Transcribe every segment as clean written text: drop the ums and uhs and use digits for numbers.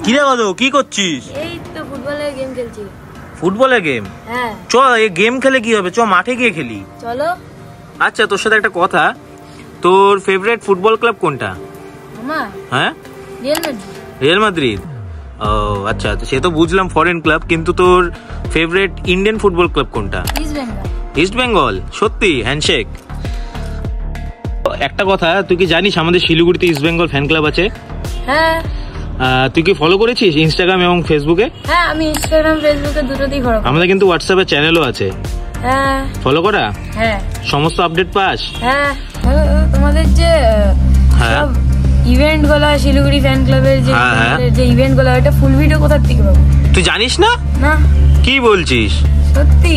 কি রে কত কি করছিস? এই তো ফুটবলের গেম খেলছি। ফুটবলের গেম? হ্যাঁ। চ এই গেম খেলে কি হবে, চ মাঠে গিয়ে খেলি। চলো। আচ্ছা তোর সাথে একটা কথা, তোর ফেভারিট ফুটবল ক্লাব কোনটা? আমার হ্যাঁ রিয়াল মাদ্রিদ। Real Madrid? ও আচ্ছা, সে তো বুঝলাম ফরেন ক্লাব, কিন্তু তোর ফেভারিট ইন্ডিয়ান ফুটবল ক্লাব কোনটা? ইস্ট বেঙ্গল। ইস্ট বেঙ্গল? সত্যি? হ্যান্ডশেক। একটা কথা, তুই কি জানিস আমাদের শিলিগুড়িতে ইস্ট বেঙ্গল ফ্যান ক্লাব আছে? হ্যাঁ। তুই কি ফলো করেছিস ইনস্টাগ্রাম এবং ফেসবুকে? হ্যাঁ, আমি ইনস্টাগ্রাম ফেসবুকে দুটোতেই ফলো করি। আমাদের কিন্তু হোয়াটসঅ্যাপে চ্যানেলও আছে। হ্যাঁ। ফলো করা? হ্যাঁ। সমস্ত আপডেট পাস? হ্যাঁ। তোমাদের যে হ্যাঁ ইভেন্ট গুলো, শিলিগুড়ি ফ্যান ক্লাবের যে ইভেন্ট গুলো, এটা ফুল ভিডিও কোথা থেকে পাবো? তুই জানিস না? না। কি বলছিস? সত্যি?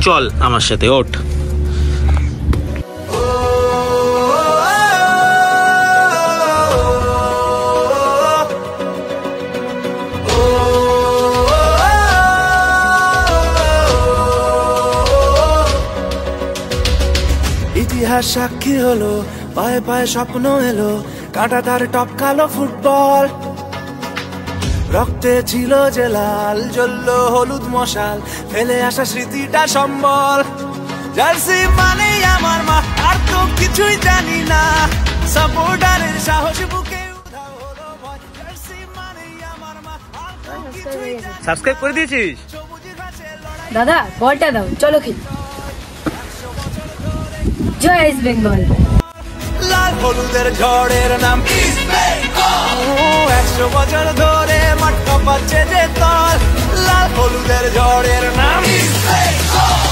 চল আমার সাথে, ওঠ। ইতিহাস সাক্ষী হলো, পায়ে পায়ে স্বপ্ন এলো, কাঁটা তার টপকালো ফুটবল। রক্তে ছিল যে লাল, জ্বলল হলুদ মশাল, ফেলে আসা স্মৃতিটা সম্বল। জার্সি মানে আমার মা, আর তো কিছুই জানি না, সাপোর্টারের সাহস বুকে উধাও হলো ভয়। জার্সি মানে আমার মা, আর তো কিছুই জানি না। সাবস্ক্রাইব করে দিয়েছিস? দাদা বলটা দাও, চলো খেলি। জয় ইস্ট বেঙ্গল। লাল হলুদের ঝড়ের নাম ইস্ট বেঙ্গল। 100 বছর ধরে মাঠ কাঁপাচ্ছে যে দল, লাল হলুদের ঝড়ের নাম east Bengal.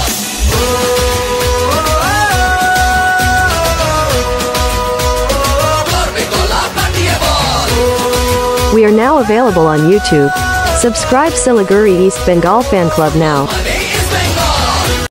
We are now available on YouTube. Subscribe Siliguri East Bengal Fan Club now.